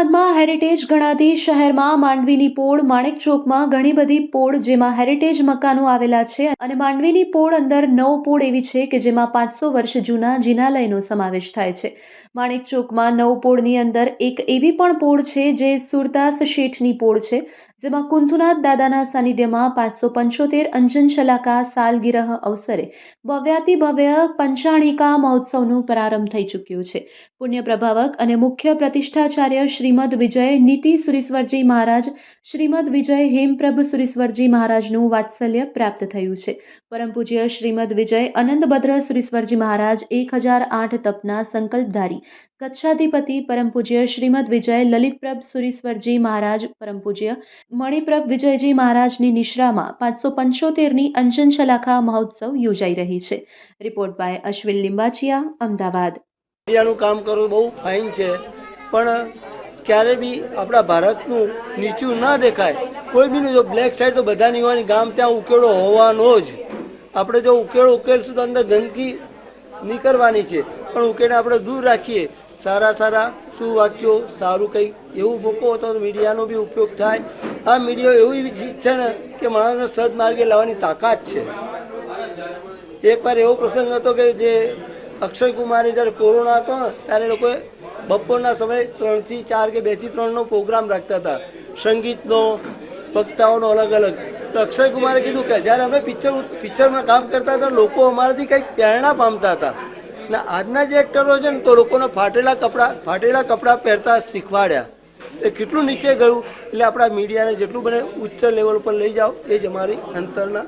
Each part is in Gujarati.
અમદાવાદમાં હેરિટેજ ગણાતી શહેરમાં માંડવીની પોળ, માણેક ચોકમાં ઘણી બધી પોળ જેમાં હેરિટેજ મકાનો આવેલા છે અને માંડવીની પોળ અંદર 9 પોળ એવી છે કે જેમાં 500 વર્ષ જૂના જિનાલયનો સમાવેશ થાય છે। માણેક ચોકમાં 9 પોળની અંદર એક એવી પણ પોળ છે જે સુરદાસ શેઠની પોળ છે, જેમાં કુંથુનાથ દાદાના સાનિધ્યમાં 575 અંજન શલાકા સાલગીરહ અવસરે ભવ્યાતિભવ્ય પંચાણિકા મહોત્સવનો પ્રારંભ થઈ ચૂક્યો છે। પુણ્ય પ્રભાવક અને મુખ્ય પ્રતિષ્ઠાચાર્ય શ્રીમદ વિજય નીતિ સુરીશ્વરજી મહારાજ, શ્રીમદ વિજય હેમપ્રભ સુરીશ્વરજી મહારાજનું વાત્સલ્ય પ્રાપ્ત થયું છે। પરમ પૂજ્ય શ્રીમદ વિજય અનંતભદ્ર સુરીશ્વરજી મહારાજ 1008 તપના સંકલ્પધારી કચ્છાધિપતિ પરમ પૂજ્ય શ્રીમદ વિજય લલિતપ્રભ સુરીશ્વરજી મહારાજ, પરમ પૂજ્ય મણિપ્રભ વિજયજી મહારાજની નિશ્રામાં 575ની અંજન શલાકા મહોત્સવ યોજાઈ રહી છે। Report by Ashwin Limbachiya, Ahmedabad. મીડિયાનું કામ કરવું બહુ ફાઇન છે, પણ ક્યારે બી આપણા ભારતનું નીચું ના દેખાય। કોઈ બીનું જો બ્લેક સાઈડ તો બધાની હોવાની, ગામ ત્યાં ઉકેળો હોવાનો જ। આપણે જો ઉકેળો ઉકેલશું તો અંદર ગંદકી નીકળવાની છે, પણ ઉકેળને આપણે દૂર રાખીએ। સારા સારા સુવાક્યો, સારું કંઈક એવું મૂકો તો મીડિયાનો બી ઉપયોગ થાય। આ મીડિયા એવી ચીજ છે ને કે માણસને સદમાર્ગે લાવવાની તાકાત છે। એકવાર એવો પ્રસંગ હતો કે જે અક્ષય કુમારે જ્યારે કોરોના હતો ને ત્યારે લોકોએ બપોરના સમયે 3 થી 4 કે 2 થી 3નો પ્રોગ્રામ રાખતા હતા, સંગીતનો, વક્તાઓનો અલગ અલગ। તો અક્ષય કુમારે કીધું કે જ્યારે અમે પિક્ચરમાં કામ કરતા હતા લોકો અમારાથી કંઈક પ્રેરણા પામતા હતા, ને આજના જે એક્ટરો છે ને તો લોકોને ફાટેલા કપડાં પહેરતા શીખવાડ્યા। એ કેટલું નીચે ગયું। એટલે આપણા મીડિયાને જેટલું બને ઉચ્ચ લેવલ પર લઈ જાઓ, એ જ અમારી અંતરના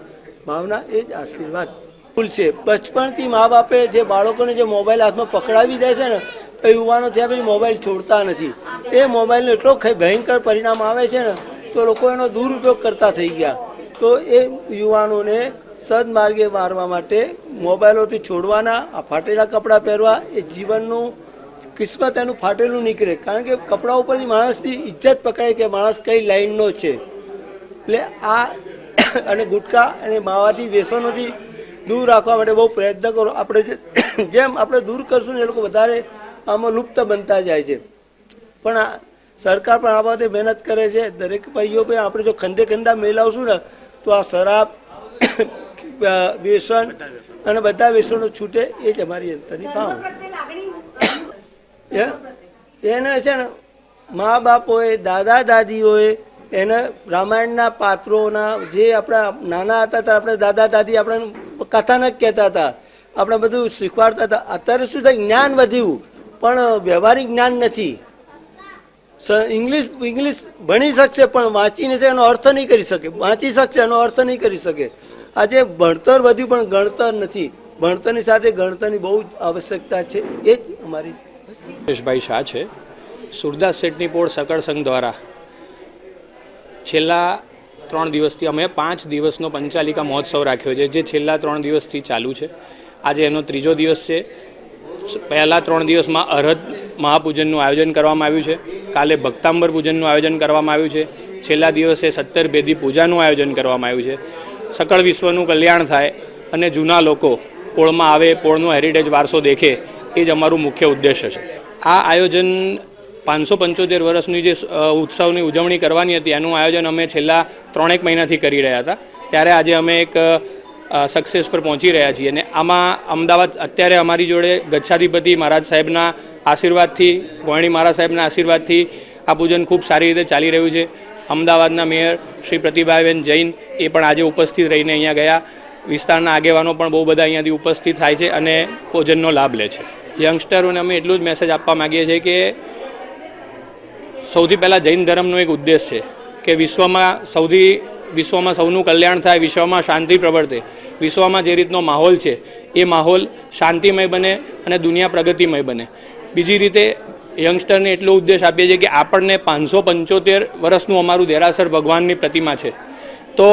ભાવના, એ જ આશીર્વાદ ભૂલ છે। બચપણથી મા બાપે જે બાળકોને જે મોબાઈલ હાથમાં પકડાવી દે છે ને, એ યુવાનો ત્યાં પછી મોબાઈલ છોડતા નથી। એ મોબાઈલનો એટલો ભયંકર પરિણામ આવે છે ને તો લોકો એનો દુરુપયોગ કરતા થઈ ગયા। તો એ યુવાનોને સદમાર્ગે મારવા માટે મોબાઈલોથી છોડવાના, આ ફાટેલા કપડાં પહેરવા, એ જીવનનું કિસ્મત એનું ફાટેલું નીકળે। કારણ કે કપડા ઉપરથી માણસની ઇજ્જત પકડાય કે માણસ કઈ લાઈનનો છે। એટલે આ અને ગુટખા અને માવાદી વ્યસનોથી દૂર રાખવા માટે બહુ પ્રયત્ન કરો। આપણે જેમ આપણે દૂર કરશું ને એ લોકો વધારે આમાં લુપ્ત બનતા જાય છે। પણ આ સરકાર પણ આ બાબતે મહેનત કરે છે। દરેક ભાઈઓ પણ આપણે જો ખંડે ખંડા મેળવશું ને તો આ શરાબ, વ્યસન અને બધા વ્યસનો છૂટે, એ જ અમારી અંતરની ભાવ। એને છે ને મા બાપોએ, દાદા દાદીઓએ એને રામાયણના પાત્રોના, જે આપણા નાના હતા ત્યારે આપણે દાદા દાદી આપણે કથાનક કહેતા હતા, આપણે બધું શીખવાડતા હતા। અત્યારે શું થાય, જ્ઞાન વધ્યું પણ વ્યવહારિક જ્ઞાન નથી। ઇંગ્લિશ ભણી શકશે પણ વાંચીને છે એનો અર્થ નહીં કરી શકે, વાંચી શકશે એનો અર્થ નહીં કરી શકે। આજે ભણતર વધ્યું પણ ગણતર નથી। ભણતરની સાથે ગણતરની બહુ જ આવશ્યકતા છે, એ જ અમારી યશભાઈ શાહ છે। સુરદાસ શેઠની પોળ સકળ સંઘ દ્વારા છેલ્લા 3 દિવસથી અમે 5 દિવસનો પંચાલિકા મહોત્સવ રાખ્યો છે, જે છેલ્લા 3 દિવસથી ચાલુ છે। આજે એનો 3જો દિવસ છે। પહેલા 3 દિવસમાં અરહદ મહાપૂજનનું આયોજન કરવામાં આવ્યું છે, કાલે ભક્તાંબર પૂજનનું આયોજન કરવામાં આવ્યું છે, છેલ્લા દિવસે 17 ભેદી પૂજાનું આયોજન કરવામાં આવ્યું છે। સકળ વિશ્વનું કલ્યાણ થાય અને જૂના લોકો પોળમાં આવે, પોળનો હેરિટેજ વારસો દેખે, એ જ અમારું મુખ્ય ઉદ્દેશ્ય છે। આ આયોજન 575 વર્ષની જે ઉત્સવની ઉજવણી કરવાની હતી એનું આયોજન અમે છેલ્લા 3 મહિનાથી કરી રહ્યા હતા, ત્યારે આજે અમે એક સક્સેસ પર પહોંચી રહ્યા છીએ। અને આમાં અમદાવાદ અત્યારે અમારી જોડે ગચ્છાધિપતિ મહારાજ સાહેબના આશીર્વાદથી, ગોયણી મહારાજ સાહેબના આશીર્વાદથી આ પૂજન ખૂબ સારી રીતે ચાલી રહ્યું છે। અમદાવાદના મેયર શ્રી પ્રતિભાબેન જૈન એ પણ આજે ઉપસ્થિત રહીને અહીંયા ગયા। વિસ્તારના આગેવાનો પણ બહુ બધા અહીંયાથી ઉપસ્થિત થાય છે અને પૂજનનો લાભ લે છે। યંગસ્ટરોને અમે એટલું જ મેસેજ આપવા માગીએ છીએ કે સૌથી પહેલાં જૈન ધર્મનો એક ઉદ્દેશ છે કે વિશ્વમાં સૌનું કલ્યાણ થાય, વિશ્વમાં શાંતિ પ્રવર્તે। વિશ્વમાં જે રીતનો માહોલ છે એ માહોલ શાંતિમય બને અને દુનિયા પ્રગતિમય બને। બીજી રીતે યંગસ્ટરને એટલો ઉદ્દેશ આપીએ છીએ કે આપણને 575 વર્ષનું અમારું દેરાસર ભગવાનની પ્રતિમા છે, તો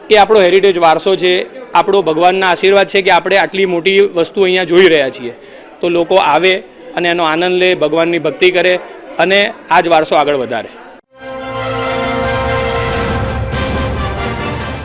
એ આપણો હેરિટેજ વારસો છે, આપણો ભગવાનના આશીર્વાદ છે કે આપણે આટલી મોટી વસ્તુ અહીંયા જોઈ રહ્યા છીએ। તો લોકો આવે અને એનો આનંદ લે, ભગવાનની ભક્તિ કરે અને આ જ વારસો આગળ વધારે।